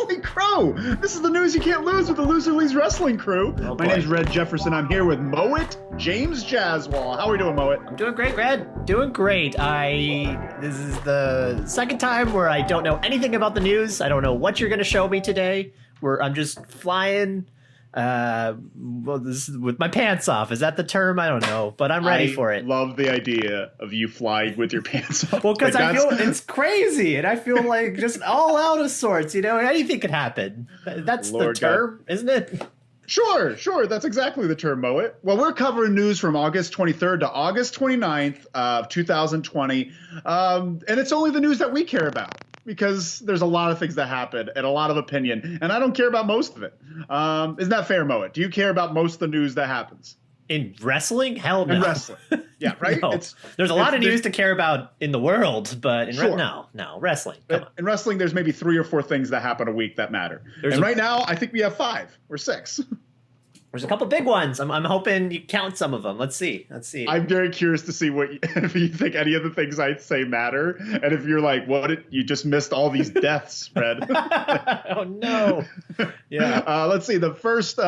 Holy crow! This is the news you can't lose with the Loser Lee's Wrestling Crew. Oh, My name's Red Jefferson. I'm here with Mowat James Jaswall. How are we doing, Mowat? I'm doing great, Red. Doing great. This is the second time where I don't know anything about the news. I don't know what you're going to show me today. I'm just flying. This is with my pants off. Is that the term? I don't know, but I'm ready for it. I love the idea of you flying with your pants off. Well, because I feel it's crazy, and I feel like just all out of sorts. You know, anything could happen. That's Lord the term, God. Isn't it? Sure. That's exactly the term, Mowat. Well, we're covering news from August 23rd to August 29th of 2020, and it's only the news that we care about, because there's a lot of things that happen and a lot of opinion, and I don't care about most of it. Isn't that fair, Mowat? Do you care about most of the news that happens? In wrestling? Hell no. In wrestling. Yeah, right? No. There's a lot of news to care about in the world, but in no, wrestling. Come on. In wrestling, there's maybe 3 or 4 things that happen a week that matter. Right now, I think we have 5 or 6. There's a couple big ones. I'm hoping you count some of them. Let's see. I'm very curious to see if you think any of the things I say matter, and if you're like, you just missed all these deaths, Fred. Oh no. Yeah. Let's see. The first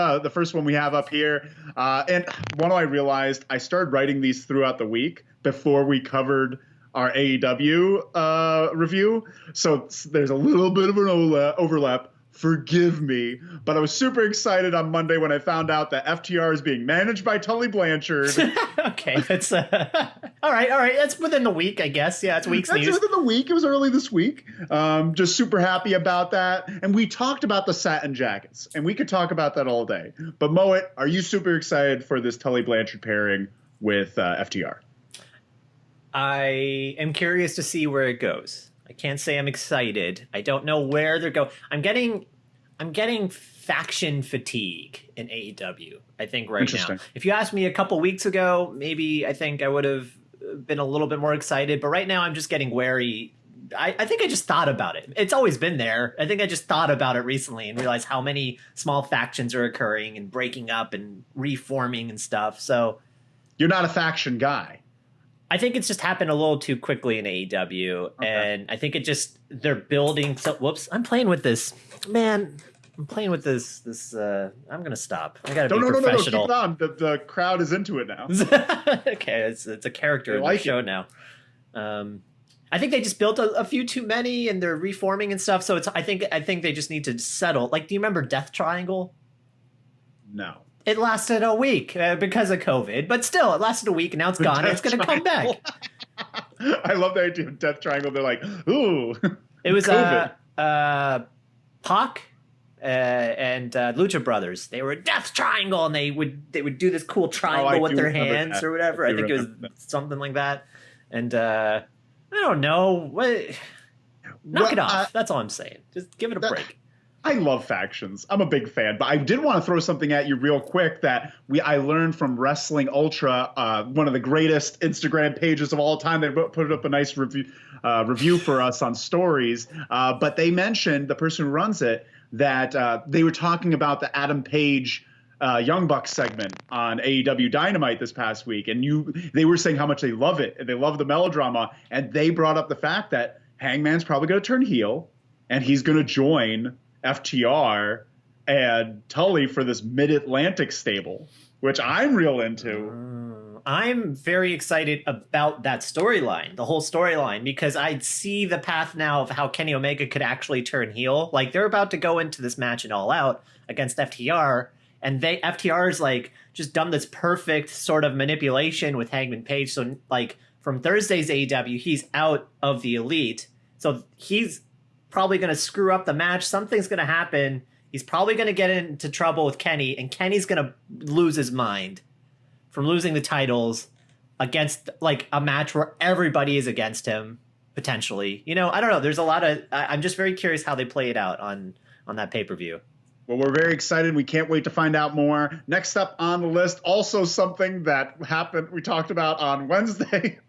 one we have up here, and one I realized I started writing these throughout the week before we covered our AEW review, so there's a little bit of an overlap. Forgive me, but I was super excited on Monday when I found out that FTR is being managed by Tully Blanchard. Okay, that's all right. That's within the week, I guess. Yeah, it's week's news. That's within the week. It was early this week. Just super happy about that. And we talked about the satin jackets, and we could talk about that all day. But Mowat, are you super excited for this Tully Blanchard pairing with FTR? I am curious to see where it goes. I can't say I'm excited. I don't know where they're going. I'm getting faction fatigue in AEW, I think, right now. If you asked me a couple weeks ago, maybe I think I would have been a little bit more excited. But right now I'm just getting wary. I think I just thought about it. It's always been there. I think I just thought about it recently and realized how many small factions are occurring and breaking up and reforming and stuff. So you're not a faction guy. I think it's just happened a little too quickly in AEW, and I think they're building. So, whoops, I'm playing with this, man. I'm playing with this. I'm gonna stop. I gotta be professional. No, keep it on. The crowd is into it now. Okay, it's a character in the show now. I think they just built a few too many, and they're reforming and stuff. So I think they just need to settle. Like, do you remember Death Triangle? No. It lasted a week because of COVID, but still, it lasted a week, and now it's gone. It's going to come back. I love the idea of Death Triangle. They're like, ooh. It was Pac and Lucha Brothers. They were a Death Triangle, and they would do this cool triangle with their hands or whatever. I think it was something like that. And I don't know. Knock it off. That's all I'm saying. Just give it a break. I love factions. I'm a big fan, but I did want to throw something at you real quick that I learned from Wrestling Ultra, one of the greatest Instagram pages of all time. They put up a nice review for us on stories, but they mentioned, the person who runs it, that they were talking about the Adam Page Young Bucks segment on AEW Dynamite this past week, and they were saying how much they love it and they love the melodrama, and they brought up the fact that Hangman's probably going to turn heel and he's going to join FTR and Tully for this Mid-Atlantic stable, which I'm real into. I'm very excited about that storyline, the whole storyline, because I see the path now of how Kenny Omega could actually turn heel. Like, they're about to go into this match in All Out against FTR, and FTR's like just done this perfect sort of manipulation with Hangman Page. So like from Thursday's AEW, he's out of the Elite, so he's probably going to screw up the match. Something's going to happen. He's probably going to get into trouble with Kenny, and Kenny's going to lose his mind from losing the titles against like a match where everybody is against him potentially. You know, I don't know. There's a lot of, I'm just very curious how they play it out on that pay-per-view. Well, we're very excited. We can't wait to find out more. Next up on the list, also something that happened, we talked about on Wednesday.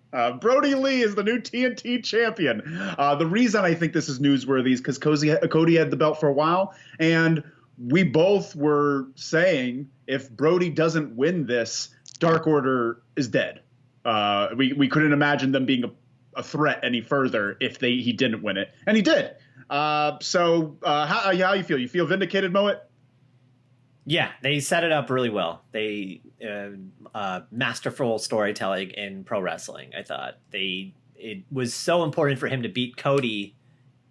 Brodie Lee is the new TNT champion. The reason I think this is newsworthy is because Cody had the belt for a while, and we both were saying if Brodie doesn't win this, Dark Order is dead. We couldn't imagine them being a threat any further if he didn't win it, and he did. How you feel? You feel vindicated, Moet? Yeah, they set it up really well. They masterful storytelling in pro wrestling. I thought it was so important for him to beat Cody.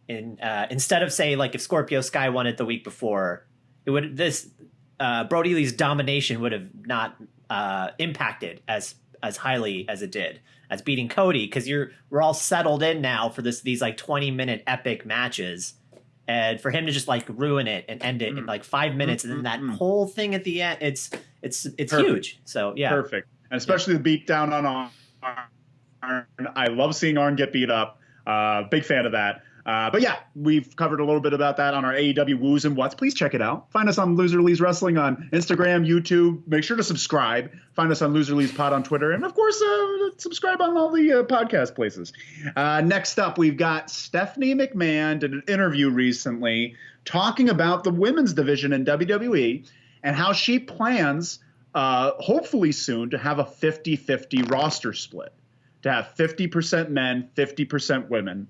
Instead of say like if Scorpio Sky won it the week before, Brodie Lee's domination would have not impacted as highly as it did as beating Cody, because we're all settled in now for these like 20-minute epic matches. And for him to just like ruin it and end it in like 5 minutes, and then that whole thing at the end, it's huge. So yeah, perfect. And especially the beat down on Arn. I love seeing Arn get beat up. Big fan of that. But yeah, we've covered a little bit about that on our AEW Woos and Whats. Please check it out. Find us on Loser Lee's Wrestling on Instagram, YouTube. Make sure to subscribe. Find us on Loser Lee's Pod on Twitter. And, of course, subscribe on all the podcast places. Next up, we've got Stephanie McMahon did an interview recently talking about the women's division in WWE and how she plans, hopefully soon, to have a 50-50 roster split, to have 50% men, 50% women.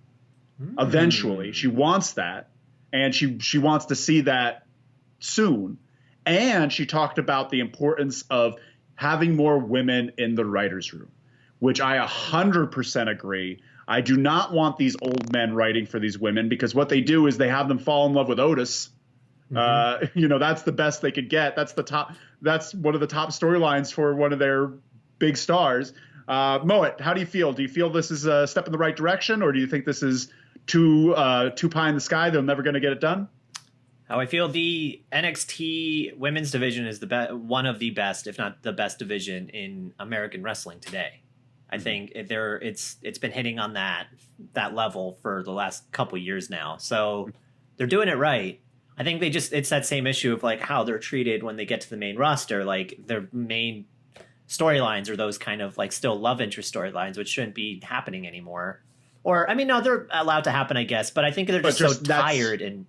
Eventually, she wants that, and she wants to see that soon. And she talked about the importance of having more women in the writers' room, which I 100% agree. I do not want these old men writing for these women, because what they do is they have them fall in love with Otis. That's the best they could get. That's one of the top storylines for one of their big stars. Moet, how do you feel? Do you feel this is a step in the right direction, or do you think this is too pie in the sky? They're never going to get it done. How I feel, the NXT women's division is one of the best, if not the best division in American wrestling today. I think it's been hitting on that level for the last couple years now. So they're doing it right. I think it's that same issue of like how they're treated when they get to the main roster. Like their main storylines are those kind of like still love interest storylines, which shouldn't be happening anymore. Or, I mean, no, they're allowed to happen, I guess, but I think they're just so tired, and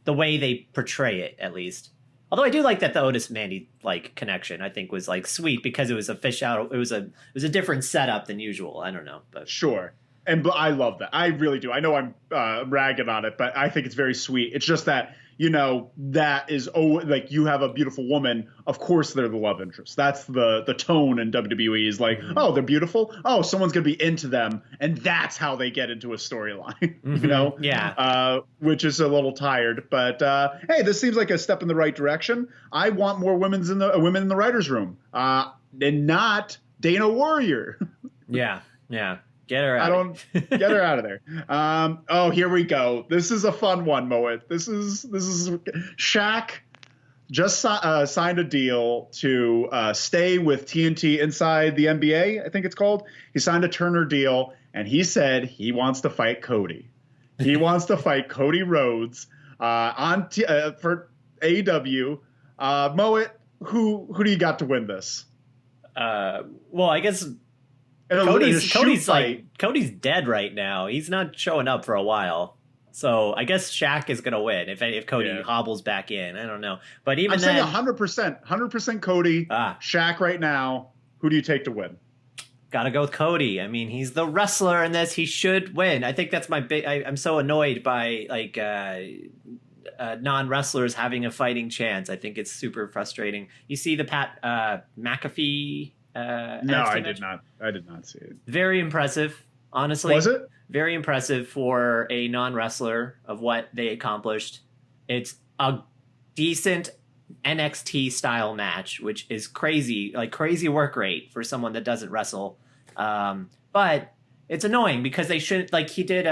the way they portray it, at least. Although I do like that the Otis Mandy like connection, I think was like sweet, because it was a fish out. It was a different setup than usual. I don't know, but sure. And I love that. I really do. I know I'm ragging on it, but I think it's very sweet. It's just that, that is, like, you have a beautiful woman. Of course, they're the love interest. That's the tone in WWE is like, oh, they're beautiful. Oh, someone's going to be into them. And that's how they get into a storyline, Yeah. Which is a little tired. But, hey, this seems like a step in the right direction. I want more women in the writer's room, and not Dana Warrior. Yeah. Get her out. Get her out of there. Here we go. This is a fun one, Moet. This is Shaq just signed a deal to stay with TNT inside the NBA, I think it's called. He signed a Turner deal, and he said he wants to fight Cody. He wants to fight Cody Rhodes for AEW. Moet, who do you got to win this? Well, I guess Cody's dead right now. He's not showing up for a while. So I guess Shaq is going to win if Cody hobbles back in. I don't know. But even then, I'm saying 100% Cody. Shaq right now. Who do you take to win? Got to go with Cody. I mean, he's the wrestler in this. He should win. I think that's my big. I'm so annoyed by like non-wrestlers having a fighting chance. I think it's super frustrating. You see the Pat McAfee. No, I did not. I did not see it. Very impressive, honestly. Was it? Very impressive for a non-wrestler of what they accomplished. It's a decent NXT style match, which is crazy work rate for someone that doesn't wrestle. But it's annoying because they should, like, he did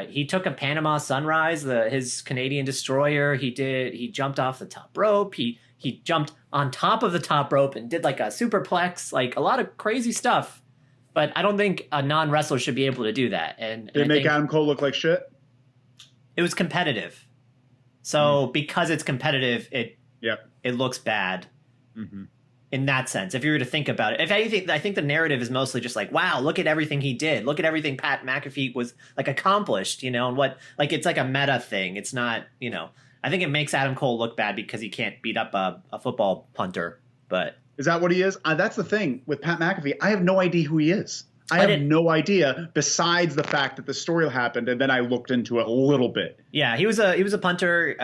he took a Panama Sunrise, his Canadian Destroyer. He jumped off the top rope. He jumped on top of the top rope and did like a superplex, like a lot of crazy stuff. But I don't think a non-wrestler should be able to do that. And did it make Adam Cole look like shit? It was competitive. So because it's competitive, it looks bad in that sense. If you were to think about it, if anything, I think the narrative is mostly just like, wow, look at everything he did. Look at everything Pat McAfee was like accomplished, and what, like, it's like a meta thing. It's not, I think it makes Adam Cole look bad because he can't beat up a football punter. But is that what he is? That's the thing with Pat McAfee. I have no idea who he is. I have no idea, besides the fact that the story happened, and then I looked into it a little bit. Yeah, he was a punter,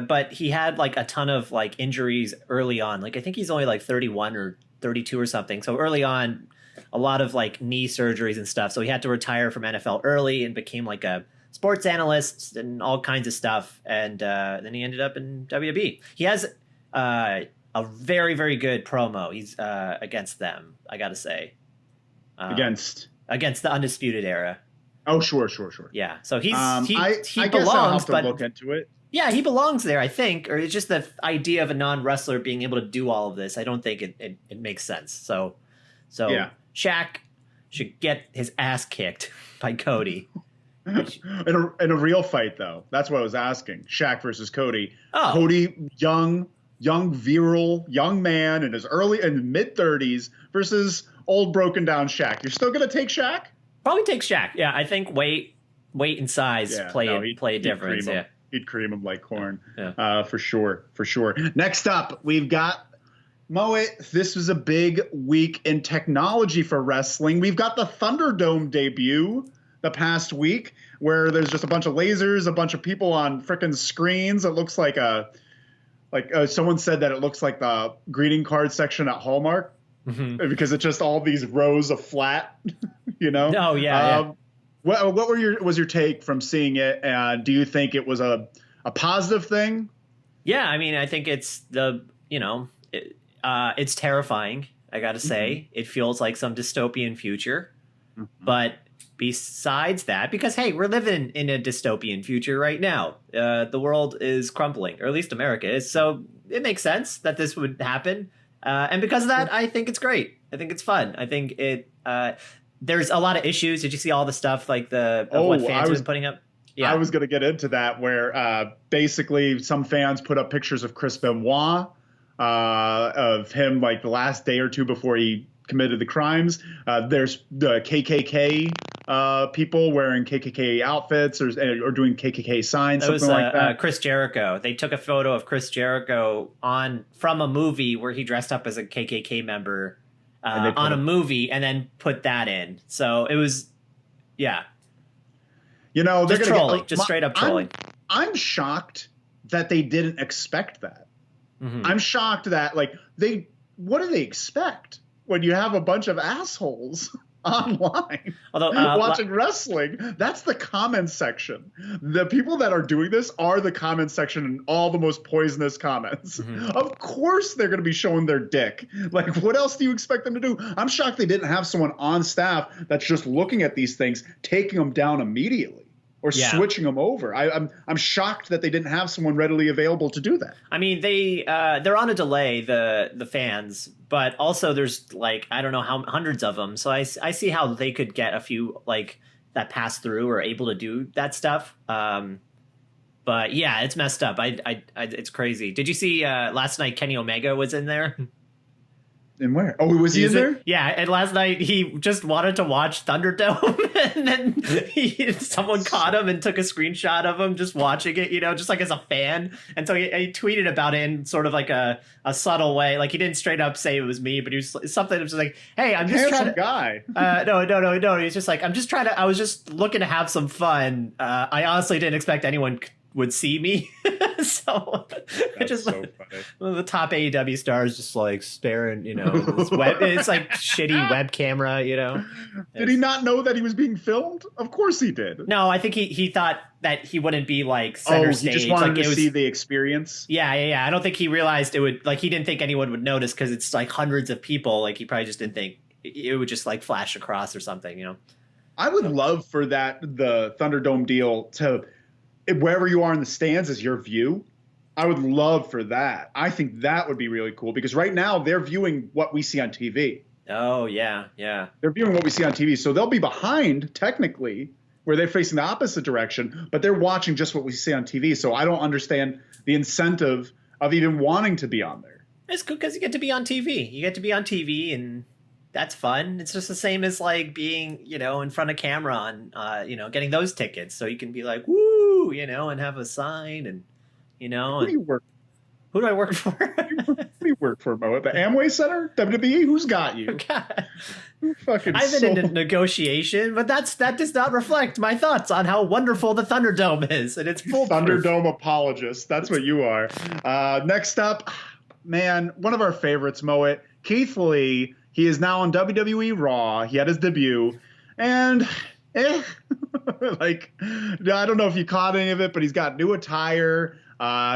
but he had like a ton of like injuries early on. Like I think he's only like 31 or 32 or something. So early on, a lot of like knee surgeries and stuff. So he had to retire from NFL early and became like a sports analyst and all kinds of stuff. And then he ended up in WWE. He has a very, very good promo. He's against them, I got to say. Against the Undisputed Era. Oh, sure. Yeah, so he I belongs, guess I'll have to look into it. Yeah, he belongs there, I think. Or it's just the idea of a non-wrestler being able to do all of this. I don't think it makes sense. So yeah. Shaq should get his ass kicked by Cody. In a real fight, though. That's what I was asking. Shaq versus Cody. Oh. Cody, young, virile, young man in his mid-30s versus old broken down Shaq. You're still gonna take Shaq? Probably take Shaq. Yeah, I think weight and size play a difference. Yeah, he'd cream him like corn. Yeah. For sure. Next up, we've got Moet. This was a big week in technology for wrestling. We've got the ThunderDome debut the past week, where there's just a bunch of lasers, a bunch of people on frickin' screens. It looks like someone said that it looks like the greeting card section at Hallmark. Mm-hmm. Because it's just all these rows of flat, Oh yeah. What was your take from seeing it? And do you think it was a positive thing? Yeah, I mean, I think it's it's terrifying. I got to say, mm-hmm. It feels like some dystopian future. Mm-hmm. But besides that, because hey, we're living in a dystopian future right now. The world is crumbling, or at least America is. So it makes sense that this would happen. And because of that, I think it's great. I think it's fun. I think there's a lot of issues. Did you see all the stuff like what fans have been putting up? Yeah. I was going to get into that, where basically some fans put up pictures of Chris Benoit, of him like the last day or two before he committed the crimes. There's the KKK people wearing KKK outfits or doing KKK signs, something like that. Chris Jericho. They took a photo of Chris Jericho from a movie where he dressed up as a KKK member on a movie, and then put that in. So it was, yeah. They're just trolling, just straight up trolling. I'm shocked that they didn't expect that. Mm-hmm. I'm shocked that what do they expect when you have a bunch of assholes online watching wrestling? That's the comments section. The people that are doing this are the comments section, and all the most poisonous comments. Mm-hmm. Of course they're going to be showing their dick. Like, what else do you expect them to do? I'm shocked they didn't have someone on staff that's just looking at these things, taking them down immediately. Or switching them over. I'm shocked that they didn't have someone readily available to do that. I mean, they're on a delay, the fans, but also there's I don't know how hundreds of them. So I see how they could get a few that pass through or able to do that stuff. But yeah, it's messed up. It's crazy. Did you see last night Kenny Omega was in there? And where? Oh, was he in there? Yeah, and last night he just wanted to watch Thunderdome, and then someone caught him and took a screenshot of him just watching it, just as a fan. And so he tweeted about it in sort of a subtle way. Like, he didn't straight up say it was me, but he was something that was just like, hey, I'm just trying to... guy. No. He's just like, I was just looking to have some fun. I honestly didn't expect anyone would see me. So just so funny. One of the top AEW stars just staring, this it's shitty web camera, Did he not know that he was being filmed? Of course he did. No, I think he thought that he wouldn't be center stage. He just wanted to see the experience. Yeah. I don't think he realized it would he didn't think anyone would notice because it's hundreds of people. He probably just didn't think it would just flash across or something, I would love for the Thunderdome deal to, wherever you are in the stands, is your view. I would love for that. I think that would be really cool, because right now they're viewing what we see on TV. Oh, yeah. They're viewing what we see on TV. So they'll be behind, technically, where they're facing the opposite direction, but they're watching just what we see on TV. So I don't understand the incentive of even wanting to be on there. It's good because you get to be on TV. You get to be on TV, and that's fun. It's just the same as being, in front of camera on, getting those tickets. So you can be woo, and have a sign and, Who do you work? Who do I work for? Who do you work for, Mo? At the Amway Center? WWE? Who's got you? God. I've been in a negotiation, but that does not reflect my thoughts on how wonderful the Thunderdome is, and it's foolproof. Thunderdome apologist. That's what you are. Next up, man, one of our favorites, Moet, Keith Lee. He is now on WWE Raw. He had his debut, and like, I don't know if you caught any of it, but he's got new attire,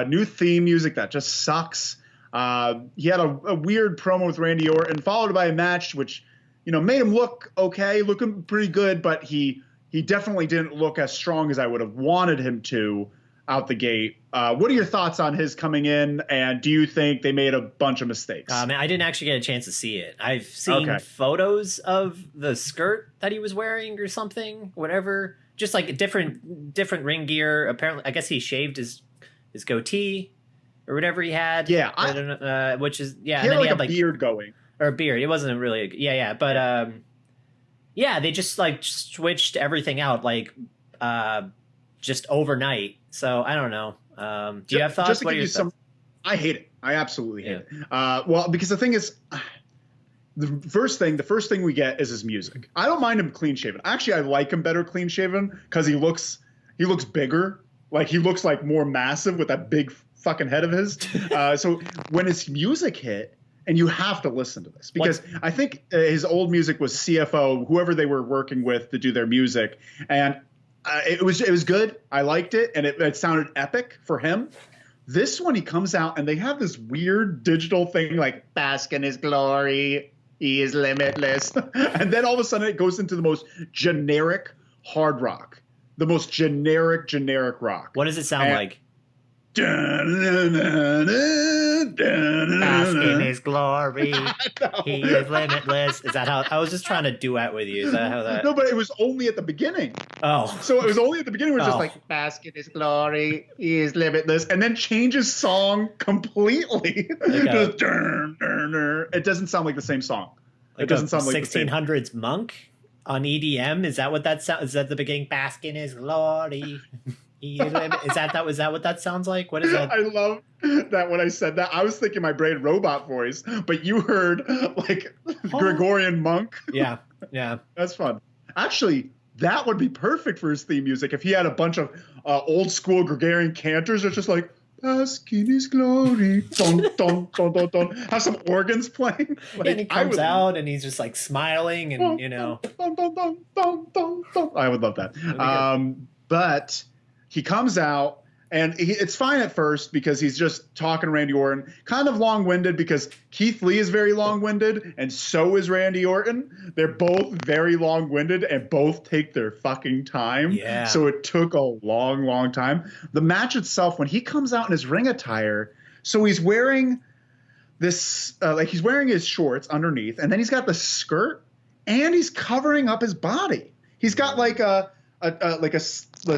new theme music that just sucks. He had a weird promo with Randy Orton, followed by a match which, made him look okay, looking pretty good, but he definitely didn't look as strong as I would have wanted him to out the gate. What are your thoughts on his coming in, and do you think they made a bunch of mistakes? Man, I didn't actually get a chance to see it. I've seen photos of the skirt that he was wearing or something, whatever, just like different ring gear. Apparently, I guess he shaved his goatee or whatever he had. Yeah, I don't know, which is He had like a beard going. Or a beard. It wasn't really but they just like switched everything out like just overnight. So I don't know. Do you have thoughts? Just to give you some, I hate it. I absolutely hate it. Well, because the thing is, the first thing we get is his music. I don't mind him clean shaven. Actually, I like him better clean shaven because he looks bigger. Like he looks like more massive with that big fucking head of his. So when his music hit, and you have to listen to this because I think his old music was CFO, whoever they were working with to do their music, and it was good. I liked it, and it sounded epic for him. This one, he comes out, and they have this weird digital thing like "Bask in his glory, he is limitless," and then all of a sudden it goes into the most generic hard rock, the most generic rock. What does it sound like? Bask in his glory, he is limitless. Is that how? I was just trying to duet with you. Is that how that? No, but it was only at the beginning. Oh, so it was only at the beginning. Where it's just like bask in his glory, he is limitless, and then changes song completely. Just, it doesn't sound like the same song. Like it doesn't sound like 1600s monk on EDM. Is that what that sounds? Is that the beginning? Bask in his glory. Is that what that sounds like? What is that? I love that when I said that, I was thinking my brain robot voice, but you heard like Gregorian monk. Yeah. That's fun. Actually, that would be perfect for his theme music if he had a bunch of old school Gregorian cantors that's just like bask in his glory, dun, dun, dun, dun, dun. Have some organs playing. Like, and he comes out and he's just like smiling and dun, dun, dun, dun, dun, dun. I would love that. But he comes out, and it's fine at first because he's just talking to Randy Orton. Kind of long-winded because Keith Lee is very long-winded, and so is Randy Orton. They're both very long-winded and both take their fucking time. Yeah. So it took a long, long time. The match itself, when he comes out in his ring attire, so he's wearing this, he's wearing his shorts underneath, and then he's got the skirt, and he's covering up his body. He's got like a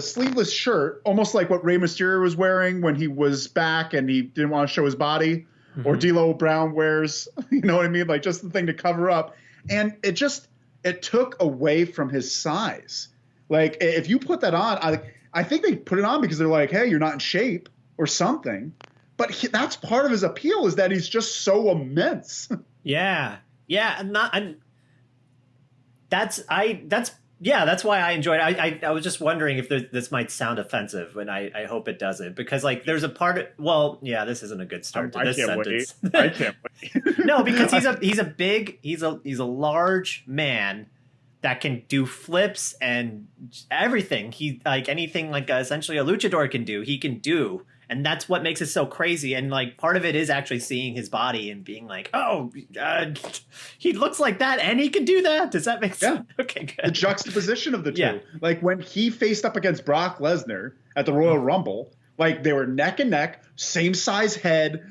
sleeveless shirt, almost like what Rey Mysterio was wearing when he was back and he didn't want to show his body, or D'Lo Brown wears, you know what I mean? Like just the thing to cover up. And it took away from his size. Like if you put that on, I think they put it on because they're like, hey, you're not in shape or something. But that's part of his appeal is that he's just so immense. Yeah. That's why I enjoyed it. I was just wondering if this might sound offensive, and I hope it doesn't, because like there's a part of, this isn't a good start to this sentence. I can't wait. No, because he's a large man that can do flips and everything. He like anything like essentially a luchador can do, he can do. And that's what makes it so crazy. And like part of it is actually seeing his body and being like, he looks like that and he can do that. Does that make sense? Yeah. Okay, good. The juxtaposition of the two. Yeah. Like when he faced up against Brock Lesnar at the Royal Rumble, like they were neck and neck, same size head,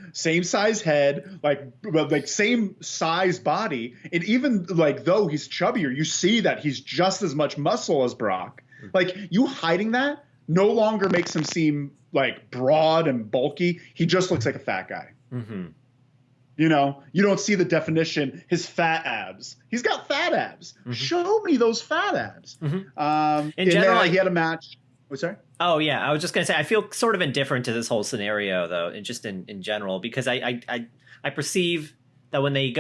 like same size body. And even like though he's chubbier, you see that he's just as much muscle as Brock. Like you hiding that no longer makes him seem like broad and bulky. He just looks like a fat guy. Mm-hmm. You know, you don't see the definition, his fat abs. He's got fat abs. Mm-hmm. Show me those fat abs. Mm-hmm. In general, he had a match. Oh, sorry? Oh yeah, I was just gonna say I feel sort of indifferent to this whole scenario though, and just in general because I perceive that when they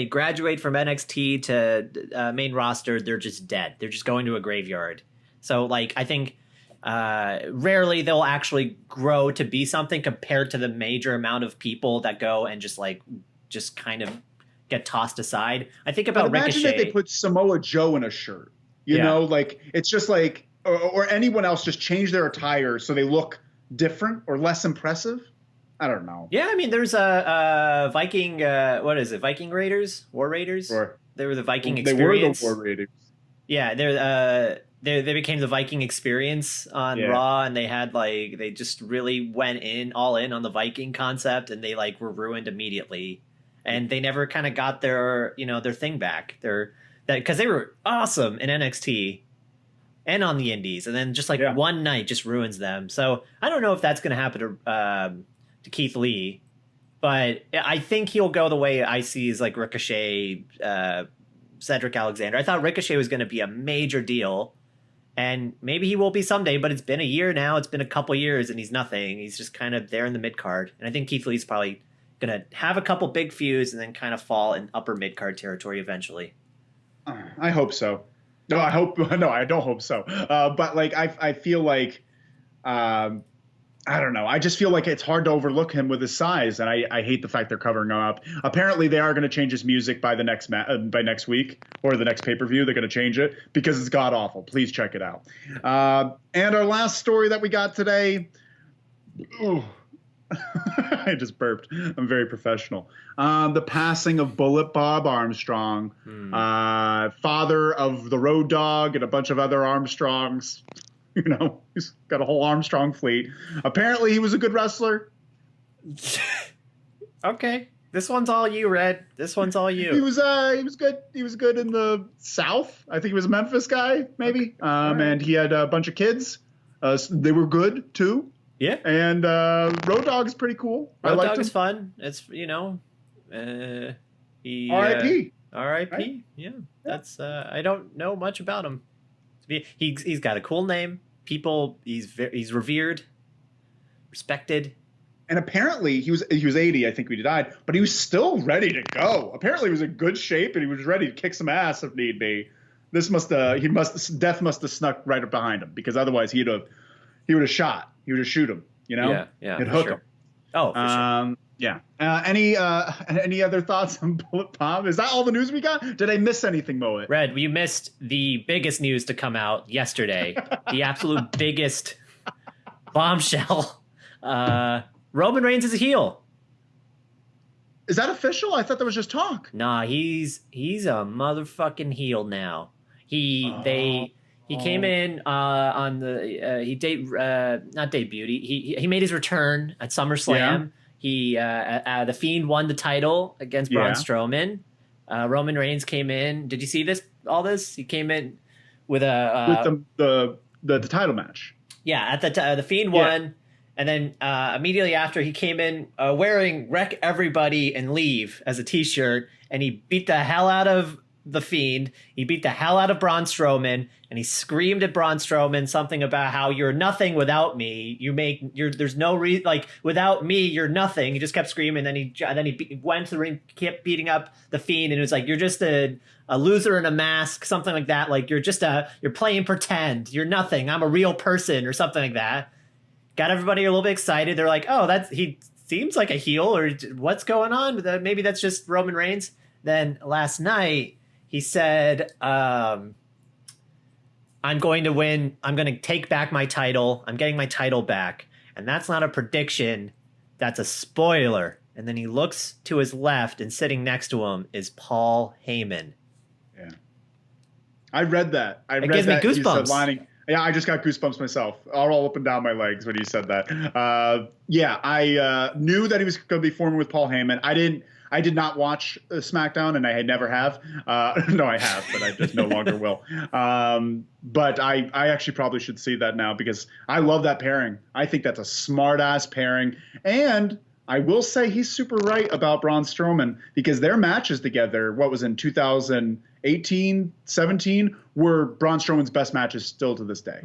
graduate from NXT to main roster, they're just dead. They're just going to a graveyard. So like I think rarely they'll actually grow to be something compared to the major amount of people that go and just kind of get tossed aside. I think about Imagine Ricochet. that they put Samoa Joe in a shirt. You know, like it's just like or anyone else just change their attire so they look different or less impressive. I don't know. Yeah, I mean, there's a Viking. What is it? Viking Raiders, War Raiders. They were the Viking Experience. They were the War Raiders. Yeah, they became the Viking Experience on Raw, and they had they just really went all in on the Viking concept, and they were ruined immediately, and they never kind of got their their thing back. Because they were awesome in NXT and on the Indies, and then just one night just ruins them. So I don't know if that's going to happen to Keith Lee, but I think he'll go the way I see is Ricochet, Cedric Alexander. I thought Ricochet was going to be a major deal, and maybe he will be someday, but it's been a year now. It's been a couple years, and he's nothing. He's just kind of there in the mid-card, and I think Keith Lee's probably going to have a couple big feuds and then kind of fall in upper mid-card territory eventually. I hope so. No, I don't hope so. But I feel like, I don't know. I just feel like it's hard to overlook him with his size, and I hate the fact they're covering him up. Apparently, they are going to change his music by the by next week or the next pay-per-view. They're going to change it because it's god awful. Please check it out. And our last story that we got today. Ooh, I just burped. I'm very professional. The passing of Bullet Bob Armstrong, father of the Road Dogg and a bunch of other Armstrongs. He's got a whole Armstrong fleet. Apparently, he was a good wrestler. Okay, this one's all you, Red. This one's all you. He was good. He was good in the South. I think he was a Memphis guy, maybe. Right. And he had a bunch of kids. They were good too. Yeah. And Road Dogg's pretty cool. Road Dogg is fun. It's he R.I.P. R.I.P. Right? Yeah. That's I don't know much about him. He's got a cool name. He's revered, respected. And apparently he was 80, I think, when he died, but he was still ready to go. Apparently he was in good shape and he was ready to kick some ass if need be. Death must have snuck right up behind him, because otherwise he would have shot. He would have shoot him, Yeah. He'd hook him. Oh, for sure. Yeah. Any other thoughts on Bullet Bob? Is that all the news we got? Did I miss anything, Moet? Red, you missed the biggest news to come out yesterday. The absolute biggest bombshell. Roman Reigns is a heel. Is that official? I thought that was just talk. Nah, he's a motherfucking heel now. He came in on the not debuted. He made his return at SummerSlam. Yeah. The Fiend won the title against Braun Strowman. Roman Reigns came in. Did you see all this? He came in with the title match. Yeah, at the Fiend won, and then immediately after he came in wearing "Wreck Everybody and Leave" as a T-shirt, and he beat the hell out of the Fiend. He beat the hell out of Braun Strowman, and he screamed at Braun Strowman something about how you're nothing without me. There's no reason, without me, you're nothing. He just kept screaming. Then he went to the ring, kept beating up the Fiend, and it was like, you're just a loser in a mask, something like that. You're playing pretend. You're nothing. I'm a real person, or something like that. Got everybody a little bit excited. They're like, oh, he seems like a heel, or what's going on? Maybe that's just Roman Reigns. Then last night, he said, I'm going to win. I'm going to take back my title. I'm getting my title back. And that's not a prediction. That's a spoiler. And then he looks to his left, and sitting next to him is Paul Heyman. Yeah. I read that. It gives me goosebumps. Yeah, I just got goosebumps myself, all up and down my legs when you said that. I knew that he was going to be forming with Paul Heyman. I did not watch Smackdown, and I never have. No, I have, but I just no longer will. But I actually probably should see that now, because I love that pairing. I think that's a smart-ass pairing. And I will say he's super right about Braun Strowman because their matches together, what was in 2018, 17, were Braun Strowman's best matches still to this day.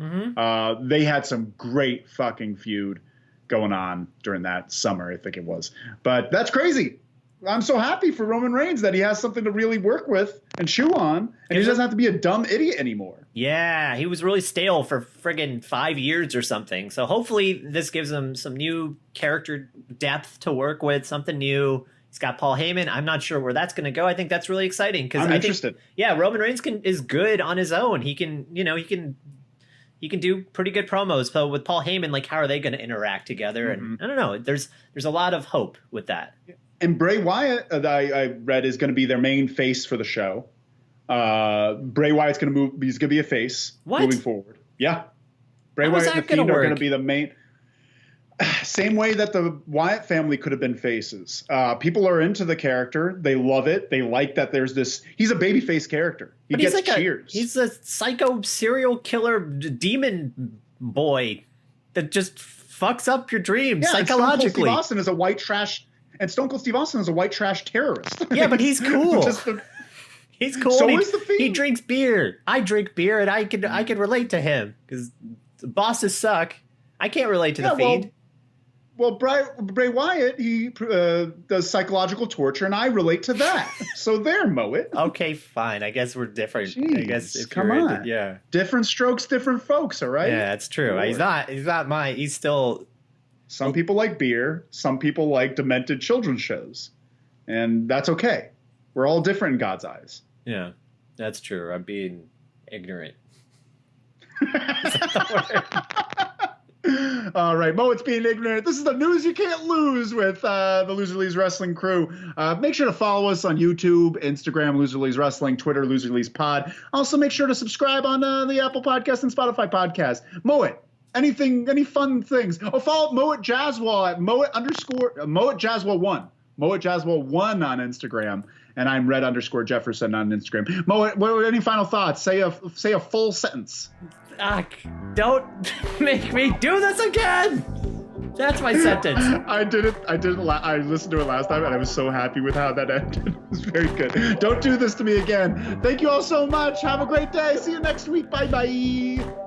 They had some great fucking feud going on during that summer, I think it was. But that's crazy. I'm so happy for Roman Reigns that he has something to really work with and chew on, and he doesn't have to be a dumb idiot anymore. Yeah, he was really stale for friggin' 5 years or something. So hopefully this gives him some new character depth to work with, something new. He's got Paul Heyman. I'm not sure where that's going to go. I think that's really exciting because I'm interested. Roman Reigns is good on his own. He can do pretty good promos. So with Paul Heyman, like, how are they going to interact together? And I don't know. There's a lot of hope with that. And Bray Wyatt, I read, is going to be their main face for the show. Bray Wyatt's going to move. He's going to be a face moving forward. Yeah. Bray Wyatt and The Fiend are going to be the main. Same way that the Wyatt family could have been faces. People are into the character. They love it. They like that there's this. He's a babyface character. He gets cheers. He's a psycho serial killer demon boy that just fucks up your dreams psychologically. Stone Cold Steve Austin is a white trash. And Stone Cold Steve Austin is a white trash terrorist. Yeah, but he's cool. He's cool. So is The Fiend. He drinks beer. I drink beer, and I can relate to him because the bosses suck. I can't relate to The Fiend. Well, Bray Wyatt, he does psychological torture, and I relate to that. So there, Moet. Okay, fine. I guess we're different. Jeez, I guess if come you're on. Different strokes, different folks. All right. Yeah, that's true. Lord. He's not mine. He's still. Some people like beer. Some people like demented children's shows. And that's okay. We're all different in God's eyes. Yeah, that's true. I'm being ignorant. Is that the word? All right, Mo, it's being ignorant. This is the news you can't lose with the Loser Leagues Wrestling crew. Make sure to follow us on YouTube, Instagram, Loser Leagues Wrestling, Twitter, Loser Leagues Pod. Also, make sure to subscribe on the Apple Podcast and Spotify Podcast. Moet. Any fun things? Oh, follow Moet Jaswal at Moet Jaswal 1. Moet Jaswal 1 on Instagram. And I'm Red_Jefferson on Instagram. Moet, any final thoughts? Say a full sentence. Don't make me do this again. That's my sentence. I did it. I listened to it last time, and I was so happy with how that ended. It was very good. Don't do this to me again. Thank you all so much. Have a great day. See you next week. Bye-bye.